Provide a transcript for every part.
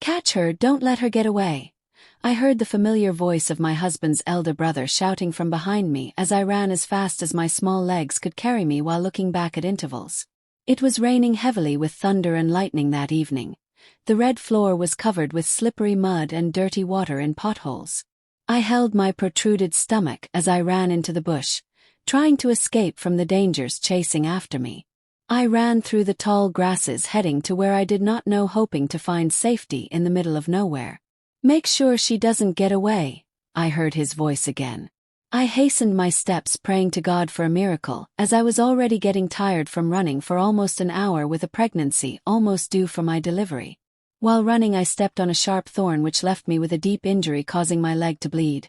"Catch her, don't let her get away." I heard the familiar voice of my husband's elder brother shouting from behind me as I ran as fast as my small legs could carry me while looking back at intervals. It was raining heavily with thunder and lightning that evening. The red floor was covered with slippery mud and dirty water in potholes. I held my protruded stomach as I ran into the bush, trying to escape from the dangers chasing after me. I ran through the tall grasses heading to where I did not know, hoping to find safety in the middle of nowhere. "Make sure she doesn't get away," I heard his voice again. I hastened my steps, praying to God for a miracle, as I was already getting tired from running for almost an hour with a pregnancy almost due for my delivery. While running, I stepped on a sharp thorn which left me with a deep injury, causing my leg to bleed.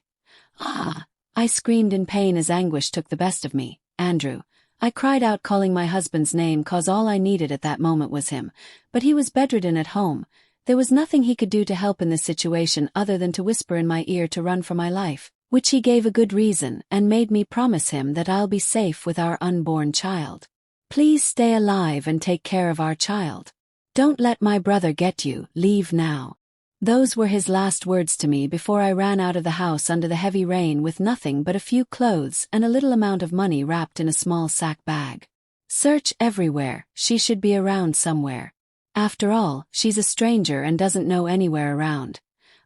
"Ah!" I screamed in pain as anguish took the best of me. "Andrew!" I cried out, calling my husband's name, cause all I needed at that moment was him. But he was bedridden at home. There was nothing he could do to help in this situation other than to whisper in my ear to run for my life, which he gave a good reason and made me promise him that I'll be safe with our unborn child. "Please stay alive and take care of our child. Don't let my brother get you, leave now." Those were his last words to me before I ran out of the house under the heavy rain with nothing but a few clothes and a little amount of money wrapped in a small sack bag. "Search everywhere, she should be around somewhere. After all, she's a stranger and doesn't know anywhere around."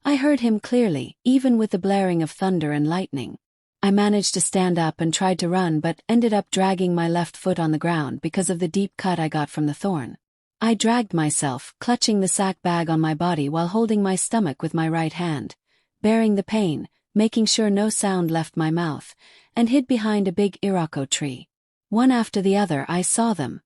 I heard him clearly, even with the blaring of thunder and lightning. I managed to stand up and tried to run, but ended up dragging my left foot on the ground because of the deep cut I got from the thorn. I dragged myself, clutching the sack bag on my body while holding my stomach with my right hand, bearing the pain, making sure no sound left my mouth, and hid behind a big iroko tree. One after the other I saw them.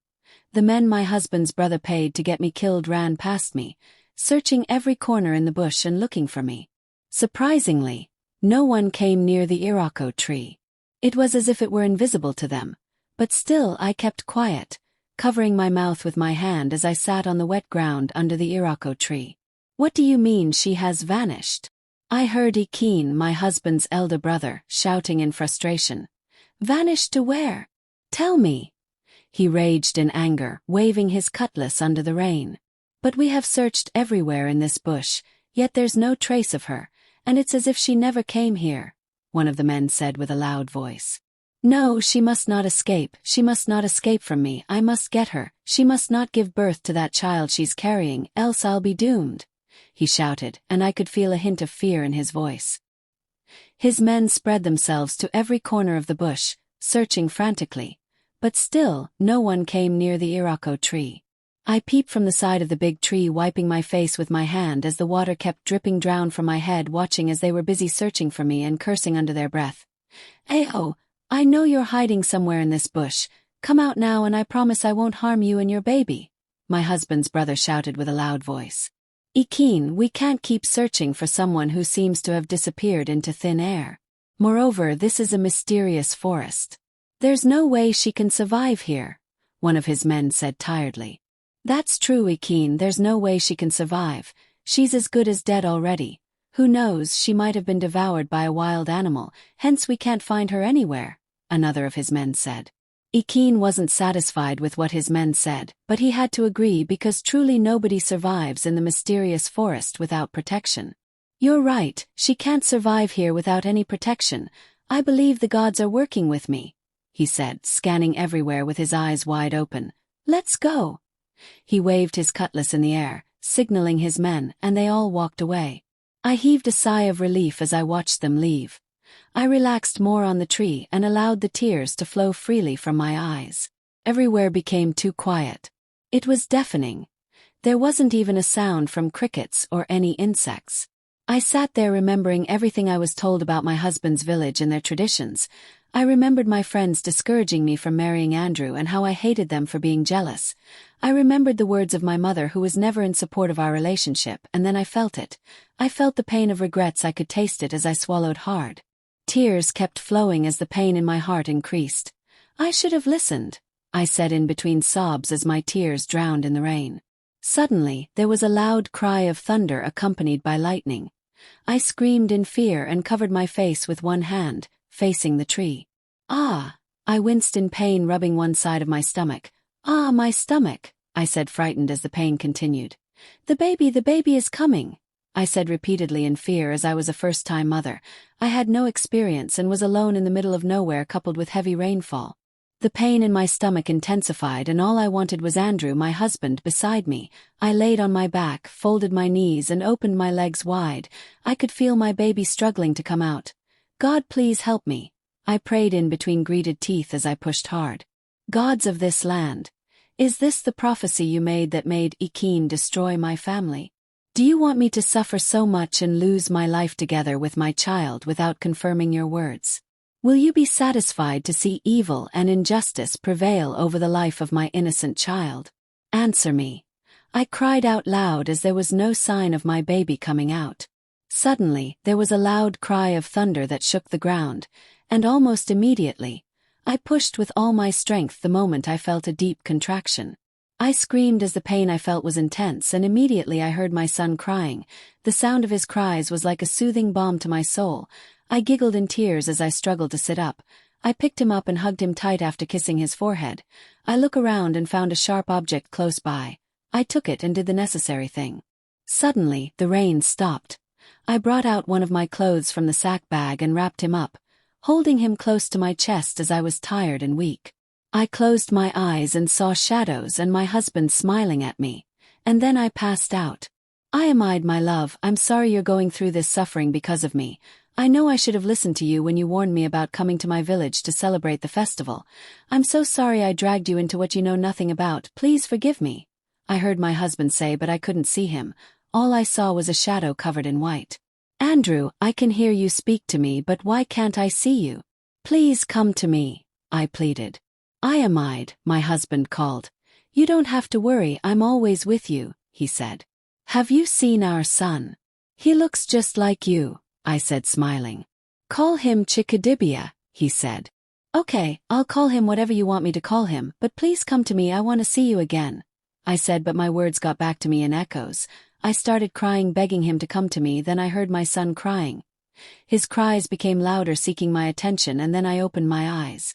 The men my husband's brother paid to get me killed ran past me, searching every corner in the bush and looking for me. Surprisingly, no one came near the iroko tree. It was as if it were invisible to them, but still I kept quiet, covering my mouth with my hand as I sat on the wet ground under the iroko tree. "What do you mean she has vanished?" I heard Ikeen, my husband's elder brother, shouting in frustration. "Vanished to where? Tell me!" He raged in anger, waving his cutlass under the rain. "But we have searched everywhere in this bush, yet there's no trace of her, and it's as if she never came here," one of the men said with a loud voice. "No, she must not escape, she must not escape from me, I must get her, she must not give birth to that child she's carrying, else I'll be doomed," he shouted, and I could feel a hint of fear in his voice. His men spread themselves to every corner of the bush, searching frantically, but still, no one came near the iroko tree. I peeped from the side of the big tree, wiping my face with my hand as the water kept dripping down from my head, watching as they were busy searching for me and cursing under their breath. "Ayo, I know you're hiding somewhere in this bush. Come out now and I promise I won't harm you and your baby," my husband's brother shouted with a loud voice. "Ikeen, we can't keep searching for someone who seems to have disappeared into thin air. Moreover, this is a mysterious forest. There's no way she can survive here," one of his men said tiredly. "That's true, Ikeen, there's no way she can survive. She's as good as dead already. Who knows, she might have been devoured by a wild animal, hence we can't find her anywhere," another of his men said. Ikeen wasn't satisfied with what his men said, but he had to agree because truly nobody survives in the mysterious forest without protection. "You're right, she can't survive here without any protection. I believe the gods are working with me," he said, scanning everywhere with his eyes wide open. "Let's go." He waved his cutlass in the air, signaling his men, and they all walked away. I heaved a sigh of relief as I watched them leave. I relaxed more on the tree and allowed the tears to flow freely from my eyes. Everywhere became too quiet. It was deafening. There wasn't even a sound from crickets or any insects. I sat there remembering everything I was told about my husband's village and their traditions. I remembered my friends discouraging me from marrying Andrew and how I hated them for being jealous. I remembered the words of my mother, who was never in support of our relationship, and then I felt it. I felt the pain of regrets. I could taste it as I swallowed hard. Tears kept flowing as the pain in my heart increased. "I should have listened," I said in between sobs as my tears drowned in the rain. Suddenly, there was a loud cry of thunder accompanied by lightning. I screamed in fear and covered my face with one hand, facing the tree. "Ah!" I winced in pain, rubbing one side of my stomach. "Ah, my stomach," I said, frightened as the pain continued. The baby is coming," I said repeatedly in fear as I was a first-time mother. I had no experience and was alone in the middle of nowhere coupled with heavy rainfall. The pain in my stomach intensified and all I wanted was Andrew, my husband, beside me. I laid on my back, folded my knees and opened my legs wide. I could feel my baby struggling to come out. "God, please help me," I prayed in between gritted teeth as I pushed hard. "Gods of this land, is this the prophecy you made that made Ikin destroy my family? Do you want me to suffer so much and lose my life together with my child without confirming your words? Will you be satisfied to see evil and injustice prevail over the life of my innocent child? Answer me." I cried out loud as there was no sign of my baby coming out. Suddenly, there was a loud cry of thunder that shook the ground, and almost immediately, I pushed with all my strength the moment I felt a deep contraction. I screamed as the pain I felt was intense, and immediately I heard my son crying. The sound of his cries was like a soothing balm to my soul. I giggled in tears as I struggled to sit up. I picked him up and hugged him tight after kissing his forehead. I looked around and found a sharp object close by. I took it and did the necessary thing. Suddenly, the rain stopped. I brought out one of my clothes from the sack bag and wrapped him up, holding him close to my chest as I was tired and weak. I closed my eyes and saw shadows and my husband smiling at me, and then I passed out. "Ayamide, my love, I'm sorry you're going through this suffering because of me. I know I should have listened to you when you warned me about coming to my village to celebrate the festival. I'm so sorry I dragged you into what you know nothing about. Please forgive me," I heard my husband say, but I couldn't see him. All I saw was a shadow covered in white. "Andrew, I can hear you speak to me, but why can't I see you? Please come to me," I pleaded. "Ayamide," my husband called. "You don't have to worry, I'm always with you," he said. "Have you seen our son? He looks just like you," I said smiling. "Call him Chikadibia," he said. "Okay, I'll call him whatever you want me to call him, but please come to me, I want to see you again," I said, but my words got back to me in echoes. I started crying, begging him to come to me, then I heard my son crying. His cries became louder, seeking my attention, and then I opened my eyes.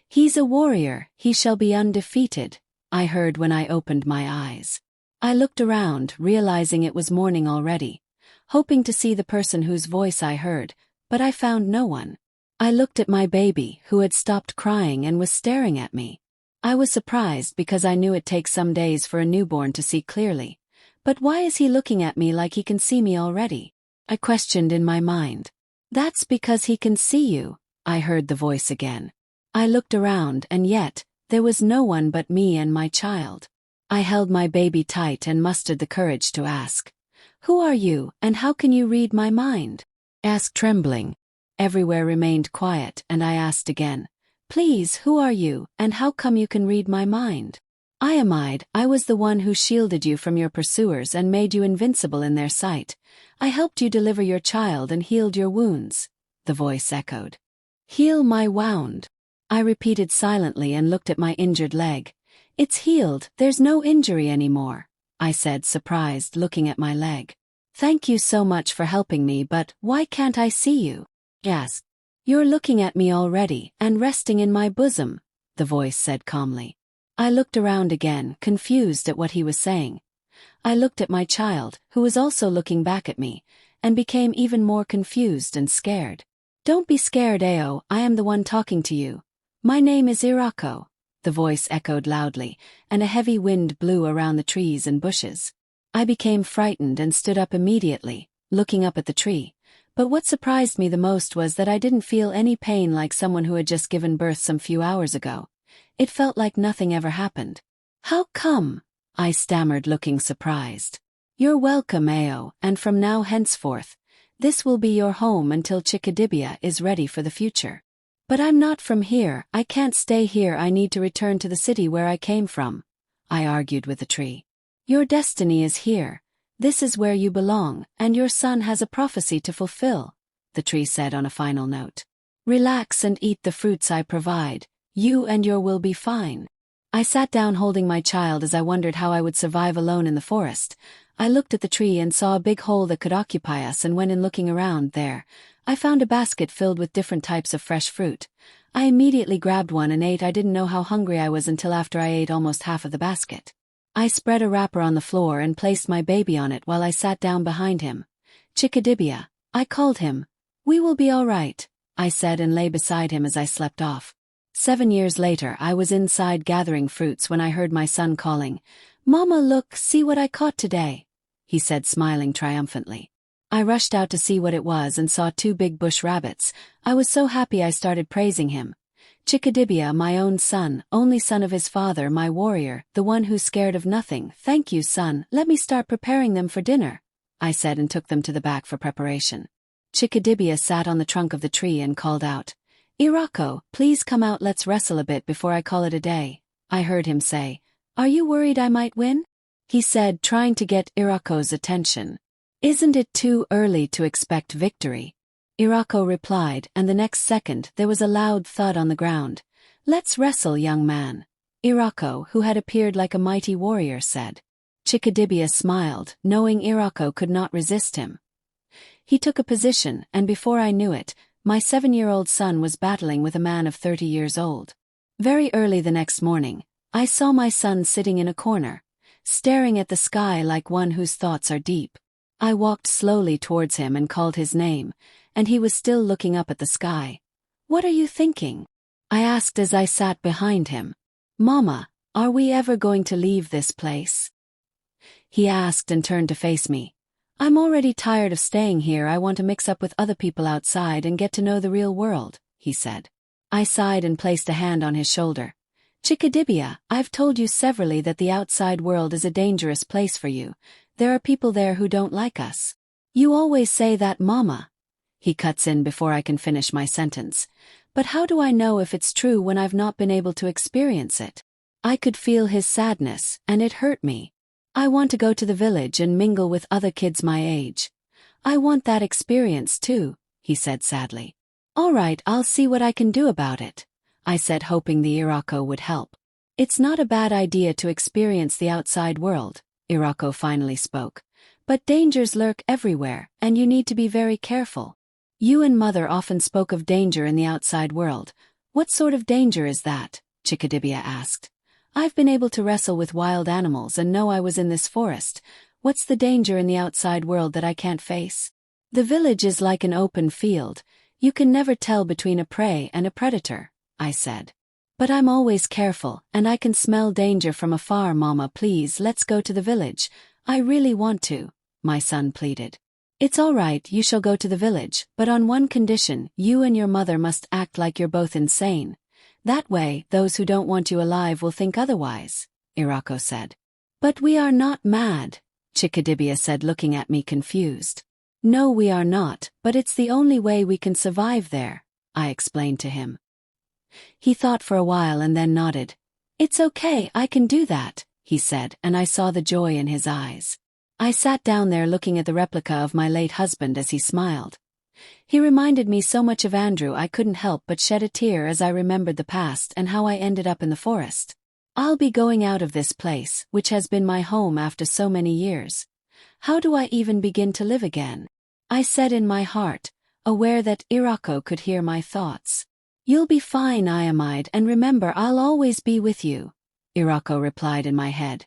"He's a warrior, he shall be undefeated," I heard when I opened my eyes. I looked around, realizing it was morning already, hoping to see the person whose voice I heard, but I found no one. I looked at my baby, who had stopped crying and was staring at me. I was surprised because I knew it takes some days for a newborn to see clearly. But why is he looking at me like he can see me already? I questioned in my mind. "That's because he can see you," I heard the voice again. I looked around, and yet, there was no one but me and my child. I held my baby tight and mustered the courage to ask, "Who are you, and how can you read my mind?" Asked trembling. Everywhere remained quiet, and I asked again, "Please, who are you, and how come you can read my mind?" "Ayamide, I was the one who shielded you from your pursuers and made you invincible in their sight. I helped you deliver your child and healed your wounds," the voice echoed. "Heal my wound," I repeated silently and looked at my injured leg. "It's healed, there's no injury anymore," I said, surprised, looking at my leg. "Thank you so much for helping me, but why can't I see you?" "Yes. You're looking at me already and resting in my bosom," the voice said calmly. I looked around again, confused at what he was saying. I looked at my child, who was also looking back at me, and became even more confused and scared. "Don't be scared, Ao, I am the one talking to you. My name is Irako," the voice echoed loudly, and a heavy wind blew around the trees and bushes. I became frightened and stood up immediately, looking up at the tree. But what surprised me the most was that I didn't feel any pain like someone who had just given birth some few hours ago. It felt like nothing ever happened. "How come?" I stammered, looking surprised. "You're welcome, Ao, and from now henceforth, this will be your home until Chikadibia is ready for the future." "But I'm not from here, I can't stay here, I need to return to the city where I came from," I argued with the tree. "Your destiny is here. This is where you belong, and your son has a prophecy to fulfill," the tree said on a final note. "Relax and eat the fruits I provide. You and your will be fine." I sat down holding my child as I wondered how I would survive alone in the forest. I looked at the tree and saw a big hole that could occupy us, and went in looking around there. I found a basket filled with different types of fresh fruit. I immediately grabbed one and ate. I didn't know how hungry I was until after I ate almost half of the basket. I spread a wrapper on the floor and placed my baby on it while I sat down behind him. Chickadibia, I called him. We will be all right, I said and lay beside him as I slept off. 7 years later I was inside gathering fruits when I heard my son calling, "Mama, look, see what I caught today," he said, smiling triumphantly. I rushed out to see what it was and saw 2 big bush rabbits. I was so happy I started praising him. "Chickadibia, my own son, only son of his father, my warrior, the one who's scared of nothing. Thank you, son, let me start preparing them for dinner," I said and took them to the back for preparation. Chickadibia sat on the trunk of the tree and called out, "Irako, please come out, let's wrestle a bit before I call it a day," I heard him say. "Are you worried I might win?" he said, trying to get Irako's attention. "Isn't it too early to expect victory?" Irako replied, and the next second there was a loud thud on the ground. "Let's wrestle, young man," Irako, who had appeared like a mighty warrior, said. Chickadibia smiled, knowing Irako could not resist him. He took a position, and before I knew it, my 7-year-old son was battling with a man of 30 years old. Very early the next morning, I saw my son sitting in a corner, staring at the sky like one whose thoughts are deep. I walked slowly towards him and called his name, and he was still looking up at the sky. "What are you thinking?" I asked as I sat behind him. "Mama, are we ever going to leave this place?" he asked and turned to face me. "I'm already tired of staying here. I want to mix up with other people outside and get to know the real world," he said. I sighed and placed a hand on his shoulder. "Chickadibia, I've told you severally that the outside world is a dangerous place for you. There are people there who don't like us." "You always say that, Mama," he cuts in before I can finish my sentence. "But how do I know if it's true when I've not been able to experience it?" I could feel his sadness, and it hurt me. "I want to go to the village and mingle with other kids my age. I want that experience too," he said sadly. "All right, I'll see what I can do about it," I said, hoping the Irako would help. "It's not a bad idea to experience the outside world," Irako finally spoke. "But dangers lurk everywhere, and you need to be very careful. You and Mother often spoke of danger in the outside world. What sort of danger is that?" Chickadibia asked. "I've been able to wrestle with wild animals and know I was in this forest. What's the danger in the outside world that I can't face?" "The village is like an open field. You can never tell between a prey and a predator," I said. "But I'm always careful, and I can smell danger from afar. Mama, please, let's go to the village. I really want to," my son pleaded. "It's all right, you shall go to the village, but on one condition: you and your mother must act like you're both insane. That way, those who don't want you alive will think otherwise," Irako said. "But we are not mad," Chickadibia said, looking at me confused. "No, we are not, but it's the only way we can survive there," I explained to him. He thought for a while and then nodded. "It's okay, I can do that," he said, and I saw the joy in his eyes. I sat down there looking at the replica of my late husband as he smiled. He reminded me so much of Andrew I couldn't help but shed a tear as I remembered the past and how I ended up in the forest. I'll be going out of this place, which has been my home after so many years. How do I even begin to live again? I said in my heart, aware that Irako could hear my thoughts. "You'll be fine, Iamide, and remember I'll always be with you," Irako replied in my head.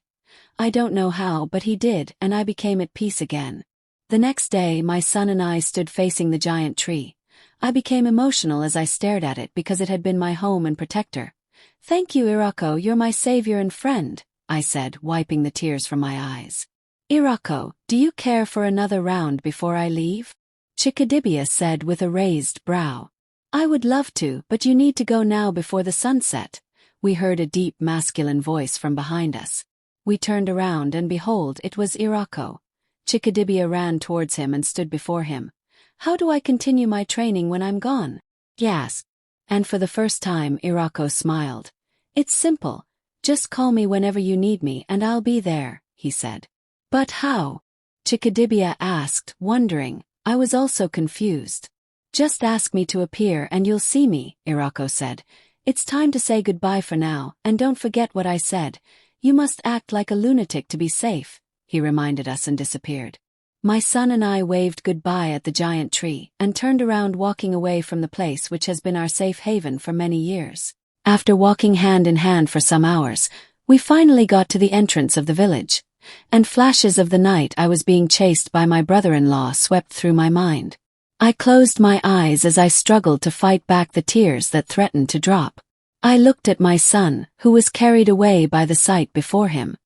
I don't know how, but he did, and I became at peace again. The next day, my son and I stood facing the giant tree. I became emotional as I stared at it because it had been my home and protector. "Thank you, Irako, you're my savior and friend," I said, wiping the tears from my eyes. "Irako, do you care for another round before I leave?" Chickadibia said with a raised brow. "I would love to, but you need to go now before the sunset." We heard a deep masculine voice from behind us. We turned around and behold, it was Irako. Chickadibia ran towards him and stood before him. "How do I continue my training when I'm gone?" "Yes." And for the first time Irako smiled. "It's simple. Just call me whenever you need me and I'll be there," he said. "But how?" Chickadibia asked, wondering. I was also confused. "Just ask me to appear and you'll see me," Irako said. "It's time to say goodbye for now, and don't forget what I said. You must act like a lunatic to be safe," he reminded us and disappeared. My son and I waved goodbye at the giant tree and turned around, walking away from the place which has been our safe haven for many years. After walking hand in hand for some hours, We finally got to the entrance of the village, and flashes of the night I was being chased by my brother-in-law swept through my mind. I closed my eyes as I struggled to fight back the tears that threatened to drop. I looked at my son, who was carried away by the sight before him.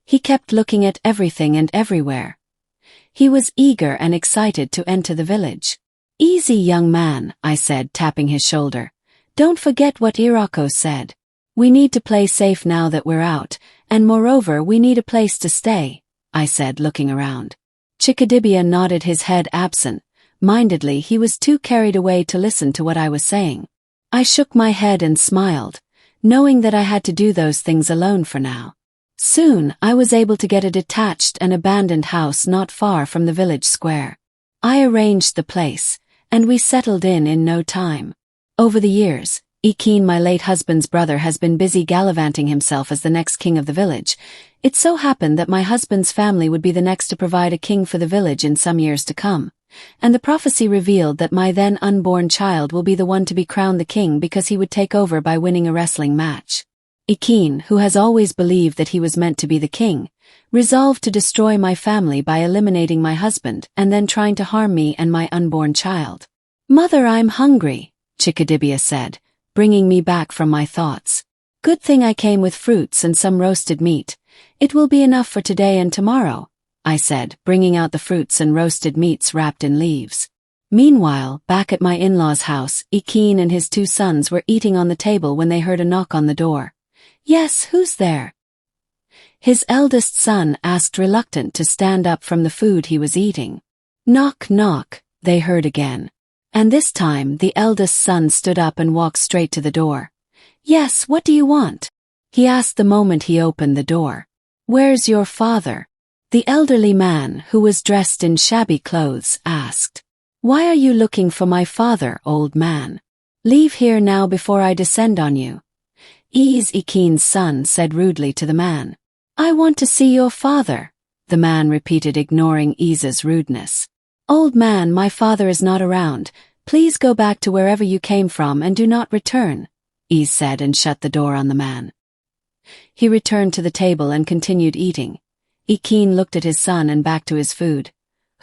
He kept looking at everything and everywhere. He was eager and excited to enter the village. "Easy, young man," I said, tapping his shoulder. "Don't forget what Irako said. We need to play safe now that we're out, and moreover we need a place to stay," I said, looking around. Chikadibia nodded his head absent-mindedly. He was too carried away to listen to what I was saying. I shook my head and smiled, knowing that I had to do those things alone for now. Soon, I was able to get a detached and abandoned house not far from the village square. I arranged the place, and we settled in no time. Over the years, Ikin, my late husband's brother, has been busy gallivanting himself as the next king of the village. It so happened that my husband's family would be the next to provide a king for the village in some years to come, and the prophecy revealed that my then unborn child will be the one to be crowned the king because he would take over by winning a wrestling match. Ikin, who has always believed that he was meant to be the king, resolved to destroy my family by eliminating my husband and then trying to harm me and my unborn child. "Mother, I'm hungry," Chikadibia said, bringing me back from my thoughts. "Good thing I came with fruits and some roasted meat. It will be enough for today and tomorrow," I said, bringing out the fruits and roasted meats wrapped in leaves. Meanwhile, back at my in-laws' house, Ikin and his 2 sons were eating on the table when they heard a knock on the door. "Yes, who's there?" His eldest son asked, reluctant to stand up from the food he was eating. "Knock, knock," they heard again. And this time the eldest son stood up and walked straight to the door. "Yes, what do you want?" he asked the moment he opened the door. "Where's your father?" the elderly man, who was dressed in shabby clothes, asked. "Why are you looking for my father, old man? Leave here now before I descend on you," Ikin's son said rudely to the man. "I want to see your father," the man repeated, ignoring Isa's rudeness. "Old man, my father is not around. Please go back to wherever you came from and do not return," Is said, and shut the door on the man. He returned to the table and continued eating. Ikin looked at his son and back to his food.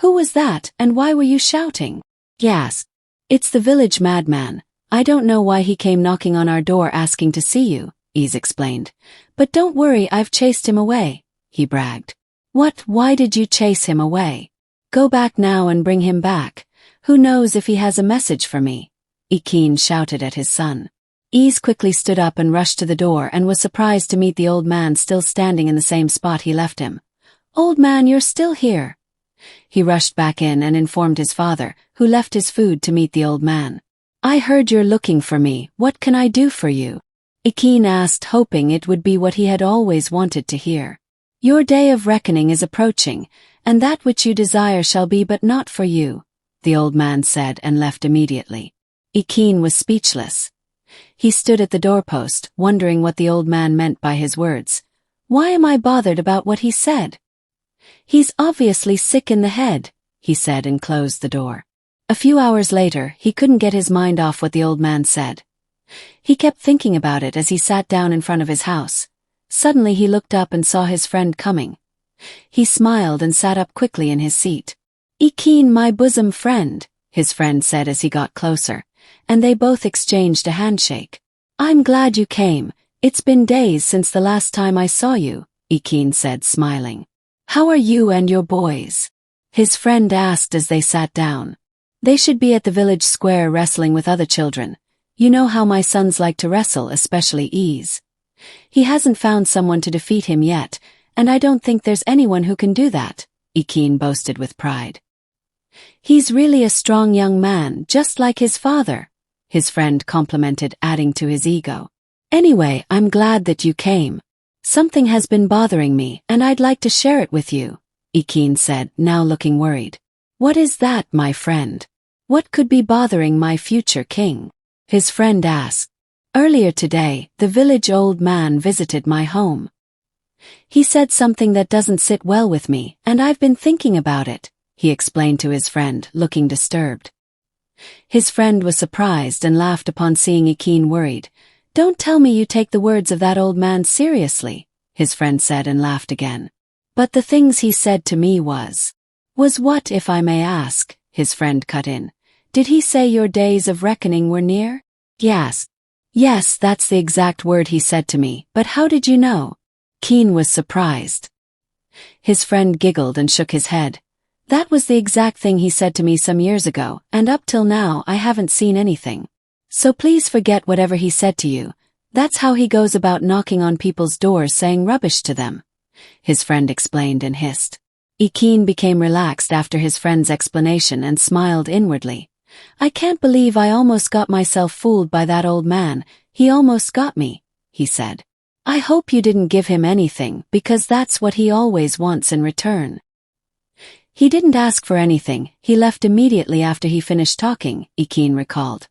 "Who was that, and why were you shouting?" he asked. "It's the village madman. I don't know why he came knocking on our door asking to see you," Is explained. "But don't worry, I've chased him away," he bragged. "What? Why did you chase him away? Go back now and bring him back. Who knows if he has a message for me?" Ikin shouted at his son. Is quickly stood up and rushed to the door and was surprised to meet the old man still standing in the same spot he left him. "Old man, you're still here." He rushed back in and informed his father, who left his food to meet the old man. "I heard you're looking for me. What can I do for you?" Ikin asked, hoping it would be what he had always wanted to hear. "Your day of reckoning is approaching, and that which you desire shall be, but not for you," the old man said, and left immediately. Ikin was speechless. He stood at the doorpost, wondering what the old man meant by his words. "Why am I bothered about what he said? He's obviously sick in the head," he said, and closed the door. A few hours later, he couldn't get his mind off what the old man said. He kept thinking about it as he sat down in front of his house. Suddenly he looked up and saw his friend coming. He smiled and sat up quickly in his seat. "Ikin, my bosom friend," his friend said as he got closer, and they both exchanged a handshake. "I'm glad you came. It's been days since the last time I saw you," Ikin said, smiling. "How are you and your boys?" his friend asked as they sat down. "They should be at the village square wrestling with other children. You know how my sons like to wrestle, especially Is. He hasn't found someone to defeat him yet, and I don't think there's anyone who can do that," Ikin boasted with pride. "He's really a strong young man, just like his father," his friend complimented, adding to his ego. "Anyway, I'm glad that you came. Something has been bothering me, and I'd like to share it with you," Ikin said, now looking worried. "What is that, my friend? What could be bothering my future king?" his friend asked. "Earlier today, the village old man visited my home. He said something that doesn't sit well with me, and I've been thinking about it," he explained to his friend, looking disturbed. His friend was surprised and laughed upon seeing Ikin worried. Don't tell me you take the words of that old man seriously, his friend said and laughed again. But the things he said to me was what, if I may ask, his friend cut in. Did he say your days of reckoning were near? Yes. Yes, that's the exact word he said to me, but how did you know? Keen was surprised. His friend giggled and shook his head. That was the exact thing he said to me some years ago, and up till now I haven't seen anything. So please forget whatever he said to you. That's how he goes about knocking on people's doors saying rubbish to them, his friend explained and hissed. Keen became relaxed after his friend's explanation and smiled inwardly. I can't believe I almost got myself fooled by that old man. He almost got me, he said. I hope you didn't give him anything, because that's what he always wants in return. He didn't ask for anything, he left immediately after he finished talking, Keen recalled.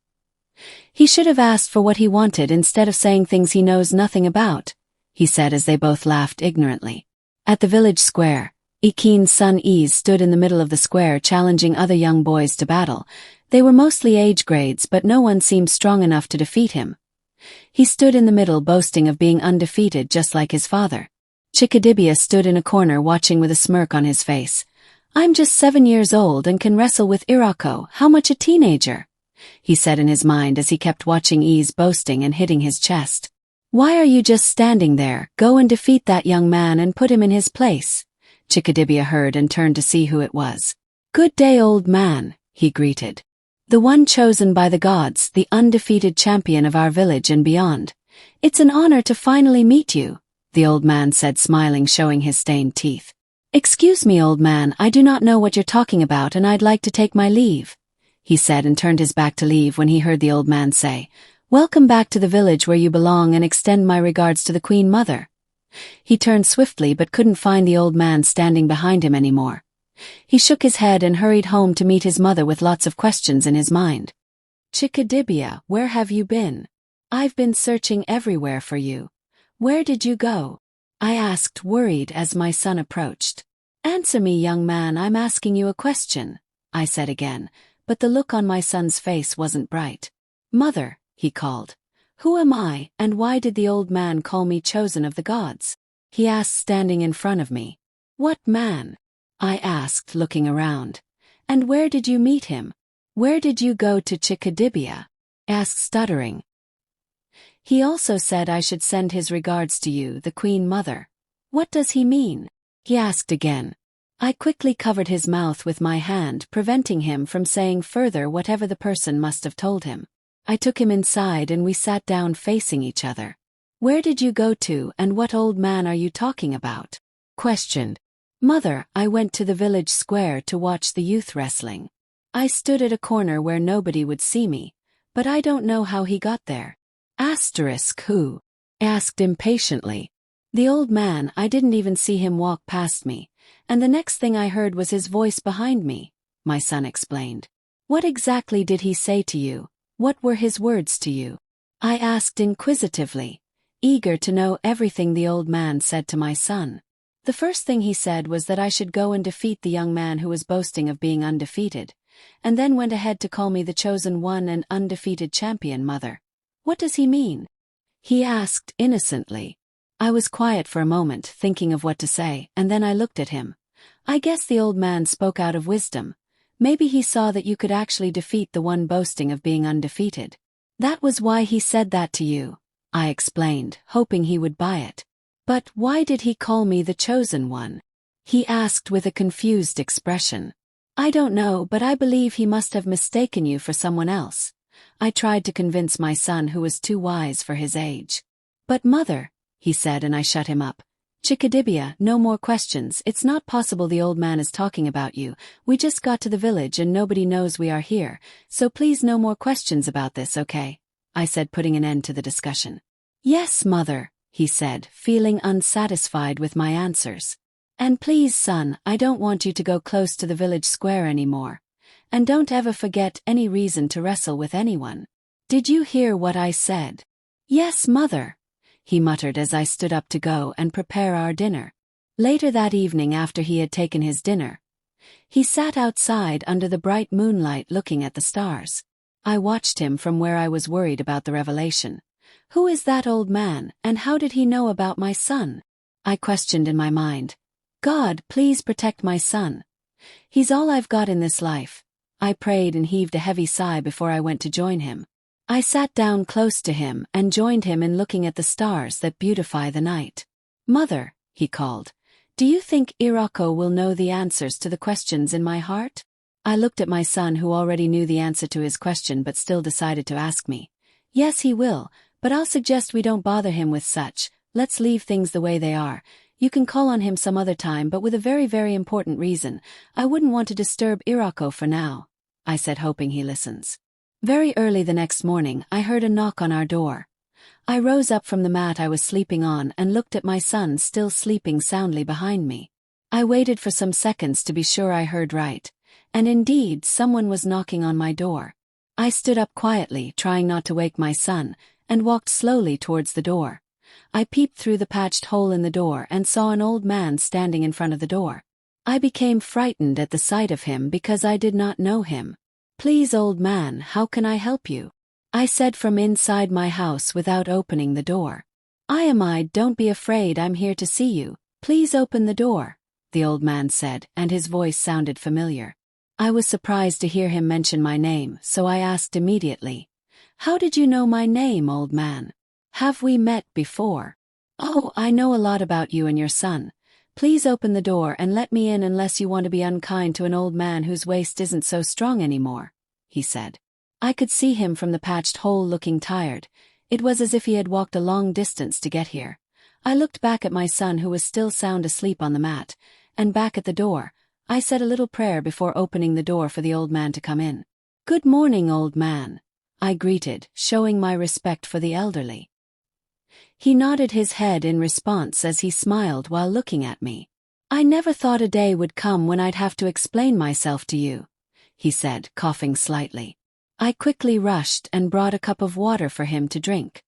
He should have asked for what he wanted instead of saying things he knows nothing about, he said as they both laughed ignorantly. At the village square, Keen's son Ease stood in the middle of the square challenging other young boys to battle. They were mostly age grades, but no one seemed strong enough to defeat him. He stood in the middle boasting of being undefeated just like his father. Chikadibia stood in a corner watching with a smirk on his face. I'm just 7 years old and can wrestle with Irako, how much a teenager? He said in his mind as he kept watching Ease boasting and hitting his chest. Why are you just standing there? Go and defeat that young man and put him in his place. Chikadibia heard and turned to see who it was. Good day, old man, he greeted. The one chosen by the gods, the undefeated champion of our village and beyond. It's an honor to finally meet you, the old man said, smiling, showing his stained teeth. Excuse me, old man, I do not know what you're talking about and I'd like to take my leave, he said and turned his back to leave when he heard the old man say, Welcome back to the village where you belong and extend my regards to the Queen Mother. He turned swiftly but couldn't find the old man standing behind him anymore. He shook his head and hurried home to meet his mother with lots of questions in his mind. Chikadibia, where have you been? I've been searching everywhere for you. Where did you go? I asked, worried as my son approached. Answer me, young man, I'm asking you a question, I said again, but the look on my son's face wasn't bright. Mother, he called. Who am I, and why did the old man call me chosen of the gods? He asked, standing in front of me. What man? I asked, looking around. And where did you meet him? Where did you go to Chikadibia? Asked, stuttering. He also said I should send his regards to you, the Queen Mother. What does he mean? He asked again. I quickly covered his mouth with my hand, preventing him from saying further whatever the person must have told him. I took him inside and we sat down facing each other. Where did you go to and what old man are you talking about? Questioned. Mother, I went to the village square to watch the youth wrestling. I stood at a corner where nobody would see me, but I don't know how he got there. Asterisk who? Asked impatiently. The old man, I didn't even see him walk past me, and the next thing I heard was his voice behind me, my son explained. What exactly did he say to you? What were his words to you? I asked inquisitively, eager to know everything the old man said to my son. The first thing he said was that I should go and defeat the young man who was boasting of being undefeated, and then went ahead to call me the chosen one and undefeated champion, mother. What does he mean? He asked innocently. I was quiet for a moment, thinking of what to say, and then I looked at him. I guess the old man spoke out of wisdom. Maybe he saw that you could actually defeat the one boasting of being undefeated. That was why he said that to you, I explained, hoping he would buy it. But why did he call me the chosen one? He asked with a confused expression. I don't know, but I believe he must have mistaken you for someone else. I tried to convince my son, who was too wise for his age. But mother, he said, and I shut him up. Chikadibia, no more questions. It's not possible the old man is talking about you. We just got to the village and nobody knows we are here, so please no more questions about this, okay? I said, putting an end to the discussion. Yes, mother, he said, feeling unsatisfied with my answers. And please, son, I don't want you to go close to the village square anymore. And don't ever forget any reason to wrestle with anyone. Did you hear what I said? Yes, mother, he muttered as I stood up to go and prepare our dinner. Later that evening, after he had taken his dinner, he sat outside under the bright moonlight looking at the stars. I watched him from where I was worried about the revelation. Who is that old man, and how did he know about my son? I questioned in my mind. God, please protect my son. He's all I've got in this life. I prayed and heaved a heavy sigh before I went to join him. I sat down close to him and joined him in looking at the stars that beautify the night. Mother, he called, do you think Irako will know the answers to the questions in my heart? I looked at my son, who already knew the answer to his question but still decided to ask me. Yes, he will, but I'll suggest we don't bother him with such. Let's leave things the way they are. You can call on him some other time, but with a very, very important reason. I wouldn't want to disturb Irako for now, I said, hoping he listens. Very early the next morning, I heard a knock on our door. I rose up from the mat I was sleeping on and looked at my son still sleeping soundly behind me. I waited for some seconds to be sure I heard right, and indeed someone was knocking on my door. I stood up quietly, trying not to wake my son, and walked slowly towards the door. I peeped through the patched hole in the door and saw an old man standing in front of the door. I became frightened at the sight of him because I did not know him. Please, old man, how can I help you? I said from inside my house without opening the door. Don't be afraid, I'm here to see you. Please open the door, the old man said, and his voice sounded familiar. I was surprised to hear him mention my name, so I asked immediately, how did you know my name, old man? Have we met before? Oh, I know a lot about you and your son. Please open the door and let me in, unless you want to be unkind to an old man whose waist isn't so strong anymore, he said. I could see him from the patched hole looking tired. It was as if he had walked a long distance to get here. I looked back at my son, who was still sound asleep on the mat, and back at the door. I said a little prayer before opening the door for the old man to come in. Good morning, old man, I greeted, showing my respect for the elderly. He nodded his head in response as he smiled while looking at me. I never thought a day would come when I'd have to explain myself to you, he said, coughing slightly. I quickly rushed and brought a cup of water for him to drink.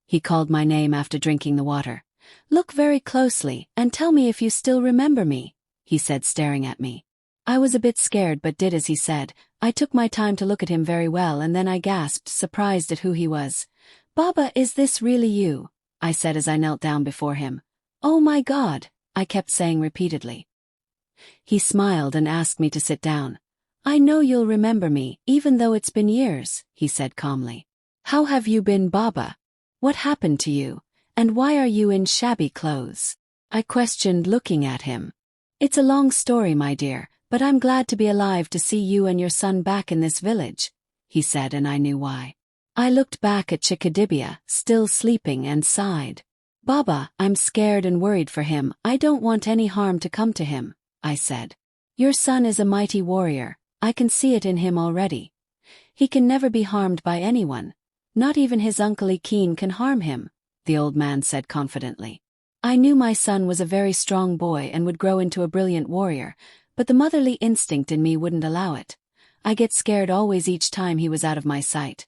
He called my name after drinking the water. Look very closely and tell me if you still remember me, he said, staring at me. I was a bit scared but did as he said. I took my time to look at him very well, and then I gasped, surprised at who he was. Baba, is this really you? I said as I knelt down before him. Oh my God, I kept saying repeatedly. He smiled and asked me to sit down. I know you'll remember me, even though it's been years, he said calmly. How have you been, Baba? What happened to you? And why are you in shabby clothes? I questioned, looking at him. It's a long story, my dear, but I'm glad to be alive to see you and your son back in this village, he said, and I knew why. I looked back at Chikadibia, still sleeping, and sighed. Baba, I'm scared and worried for him. I don't want any harm to come to him, I said. Your son is a mighty warrior. I can see it in him already. He can never be harmed by anyone. Not even his Uncle Ikeen can harm him, the old man said confidently. I knew my son was a very strong boy and would grow into a brilliant warrior, but the motherly instinct in me wouldn't allow it. I get scared always each time he was out of my sight.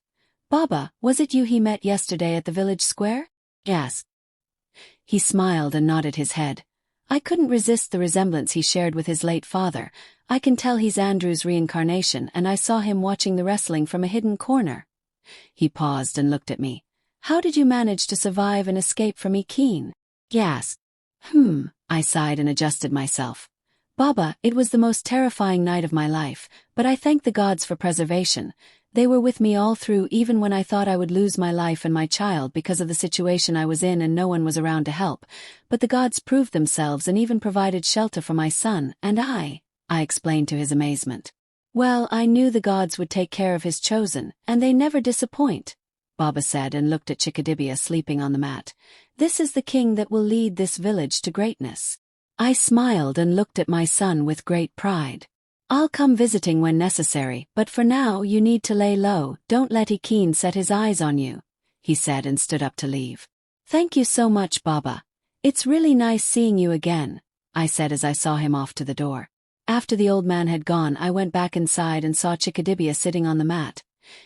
Baba, was it you he met yesterday at the village square? Yes. He smiled and nodded his head. I couldn't resist the resemblance he shared with his late father. I can tell he's Andrew's reincarnation, and I saw him watching the wrestling from a hidden corner. He paused and looked at me. How did you manage to survive and escape from Ikeen? Yes. I sighed and adjusted myself. Baba, it was the most terrifying night of my life, but I thank the gods for preservation. They were with me all through, even when I thought I would lose my life and my child because of the situation I was in and no one was around to help. But the gods proved themselves and even provided shelter for my son, and I explained to his amazement. Well, I knew the gods would take care of his chosen, and they never disappoint, Baba said, and looked at Chikadibia sleeping on the mat. This is the king that will lead this village to greatness. I smiled and looked at my son with great pride. I'll come visiting when necessary, but for now you need to lay low. Don't let Ikeen set his eyes on you, he said, and stood up to leave. Thank you so much, Baba. It's really nice seeing you again, I said as I saw him off to the door. After the old man had gone, I went back inside and saw Chikadibia sitting on the mat.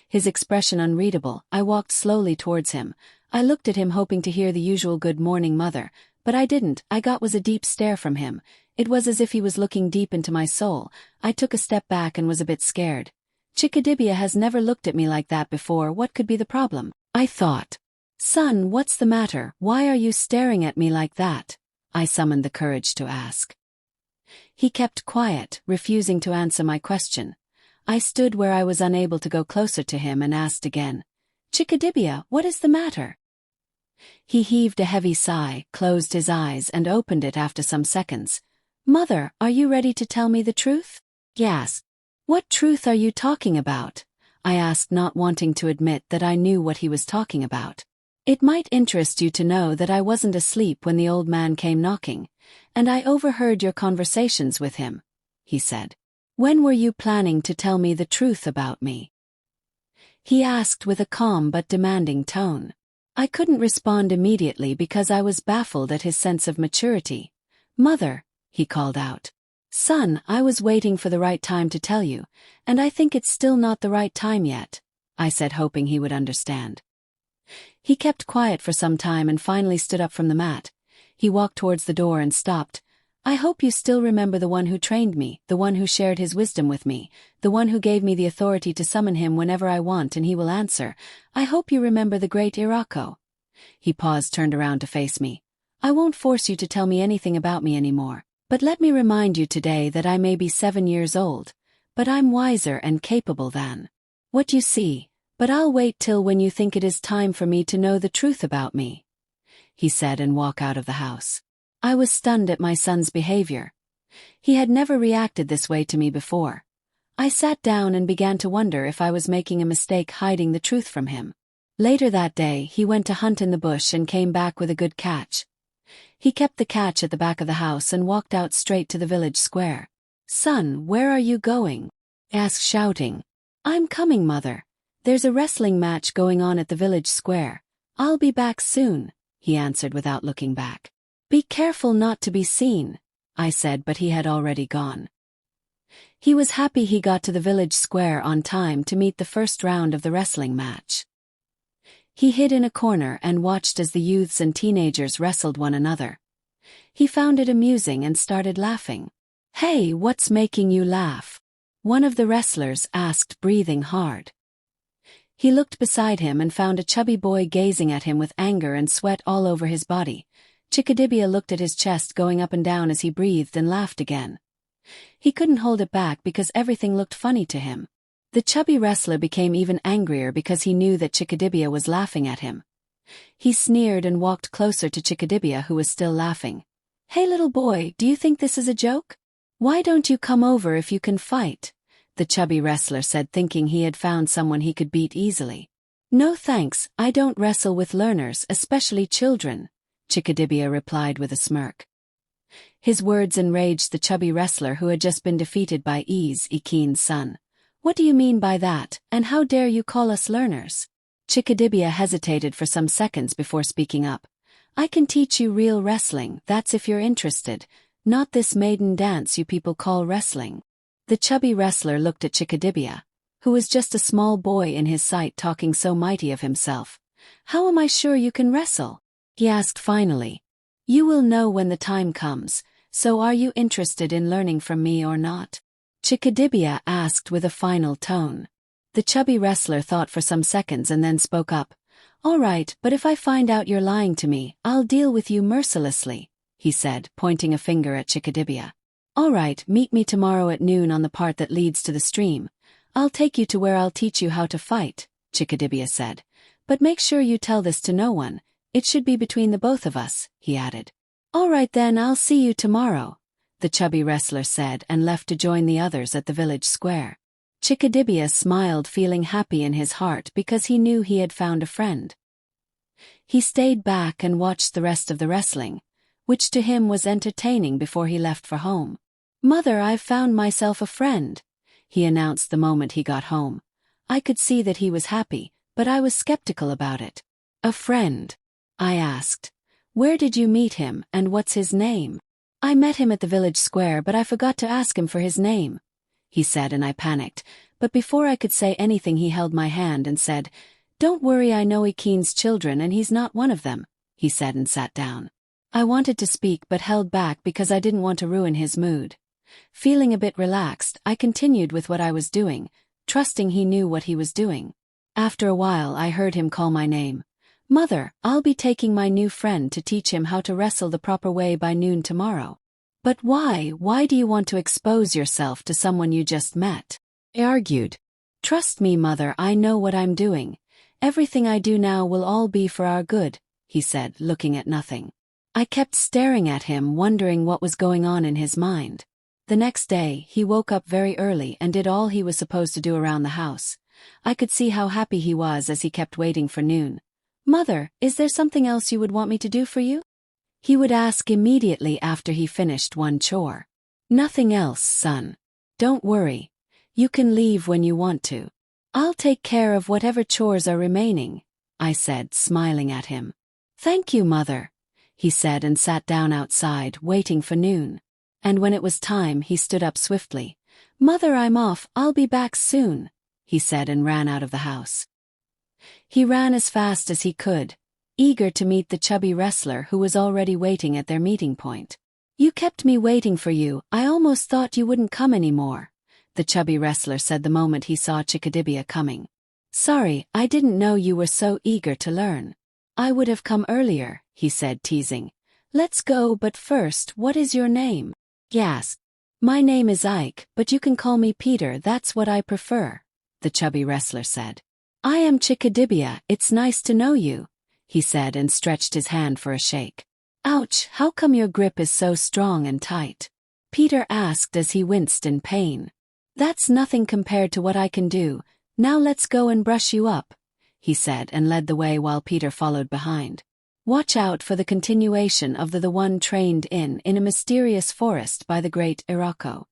His expression unreadable. I walked slowly towards him. I looked at him hoping to hear the usual good morning, mother, but I didn't. I got was a deep stare from him. It was as if he was looking deep into my soul. I took a step back and was a bit scared. Chikadibia has never looked at me like that before. What could be the problem? I thought. Son, what's the matter? Why are you staring at me like that? I summoned the courage to ask. He kept quiet, refusing to answer my question. I stood where I was unable to go closer to him and asked again, Chikadibia, what is the matter? He heaved a heavy sigh, closed his eyes and opened it after some seconds. Mother, are you ready to tell me the truth? Yes. What truth are you talking about? I asked, not wanting to admit that I knew what he was talking about. It might interest you to know that I wasn't asleep when the old man came knocking, and I overheard your conversations with him, he said. When were you planning to tell me the truth about me? He asked with a calm but demanding tone. I couldn't respond immediately because I was baffled at his sense of maturity. Mother, he called out. Son, I was waiting for the right time to tell you, and I think it's still not the right time yet, I said, hoping he would understand. He kept quiet for some time and finally stood up from the mat. He walked towards the door and stopped. I hope you still remember the one who trained me, the one who shared his wisdom with me, the one who gave me the authority to summon him whenever I want and he will answer. I hope you remember the great Irako. He paused, turned around to face me. I won't force you to tell me anything about me anymore, but let me remind you today that I may be 7 years old, but I'm wiser and capable than what you see, but I'll wait till when you think it is time for me to know the truth about me, he said, and walked out of the house. I was stunned at my son's behavior. He had never reacted this way to me before. I sat down and began to wonder if I was making a mistake hiding the truth from him. Later that day, he went to hunt in the bush and came back with a good catch. He kept the catch at the back of the house and walked out straight to the village square. Son, where are you going? I asked, shouting. I'm coming, Mother. There's a wrestling match going on at the village square. I'll be back soon, he answered without looking back. Be careful not to be seen, I said, but he had already gone. He was happy he got to the village square on time to meet the first round of the wrestling match. He hid in a corner and watched as the youths and teenagers wrestled one another. He found it amusing and started laughing. Hey, what's making you laugh? One of the wrestlers asked, breathing hard. He looked beside him and found a chubby boy gazing at him with anger and sweat all over his body. Chikadibia looked at his chest going up and down as he breathed and laughed again. He couldn't hold it back because everything looked funny to him. The chubby wrestler became even angrier because he knew that Chikadibia was laughing at him. He sneered and walked closer to Chikadibia, who was still laughing. Hey little boy, do you think this is a joke? Why don't you come over if you can fight? The chubby wrestler said, thinking he had found someone he could beat easily. No thanks, I don't wrestle with learners, especially children, Chikadibia replied with a smirk. His words enraged the chubby wrestler, who had just been defeated by Ikin's son. What do you mean by that, and how dare you call us learners? Chikadibia hesitated for some seconds before speaking up. I can teach you real wrestling, that's if you're interested, not this maiden dance you people call wrestling. The chubby wrestler looked at Chikadibia, who was just a small boy in his sight, talking so mighty of himself. How am I sure you can wrestle? He asked finally. You will know when the time comes, so are you interested in learning from me or not? Chikadibia asked with a final tone. The chubby wrestler thought for some seconds and then spoke up. All right, but if I find out you're lying to me, I'll deal with you mercilessly, he said, pointing a finger at Chikadibia. All right, meet me tomorrow at noon on the part that leads to the stream. I'll take you to where I'll teach you how to fight, Chikadibia said. But make sure you tell this to no one. It should be between the both of us, he added. All right then, I'll see you tomorrow, the chubby wrestler said, and left to join the others at the village square. Chikadibia smiled, feeling happy in his heart because he knew he had found a friend. He stayed back and watched the rest of the wrestling, which to him was entertaining, before he left for home. Mother, I've found myself a friend, he announced the moment he got home. I could see that he was happy, but I was skeptical about it. A friend? I asked. Where did you meet him, and what's his name? I met him at the village square, but I forgot to ask him for his name, he said, and I panicked. But before I could say anything, he held my hand and said, Don't worry, I know Ikin's children and he's not one of them, he said, and sat down. I wanted to speak but held back because I didn't want to ruin his mood. Feeling a bit relaxed, I continued with what I was doing, trusting he knew what he was doing. After a while I heard him call my name. Mother, I'll be taking my new friend to teach him how to wrestle the proper way by noon tomorrow. But why? Why do you want to expose yourself to someone you just met? I argued. Trust me, Mother, I know what I'm doing. Everything I do now will all be for our good, he said, looking at nothing. I kept staring at him, wondering what was going on in his mind. The next day, he woke up very early and did all he was supposed to do around the house. I could see how happy he was as he kept waiting for noon. Mother, is there something else you would want me to do for you? He would ask immediately after he finished one chore. Nothing else, son. Don't worry. You can leave when you want to. I'll take care of whatever chores are remaining, I said, smiling at him. Thank you, Mother, he said and sat down outside, waiting for noon. And when it was time, he stood up swiftly. Mother, I'm off, I'll be back soon, he said and ran out of the house. He ran as fast as he could, eager to meet the chubby wrestler who was already waiting at their meeting point. You kept me waiting for you, I almost thought you wouldn't come anymore, the chubby wrestler said the moment he saw Chickadibia coming. Sorry, I didn't know you were so eager to learn. I would have come earlier, he said, teasing. Let's go, but first, what is your name? Yes. My name is Ike, but you can call me Peter, that's what I prefer, the chubby wrestler said. I am Chickadibia, it's nice to know you, he said and stretched his hand for a shake. Ouch, how come your grip is so strong and tight? Peter asked as he winced in pain. That's nothing compared to what I can do, now let's go and brush you up, he said and led the way while Peter followed behind. Watch out for the continuation of the one trained in a mysterious forest by the great Iroko.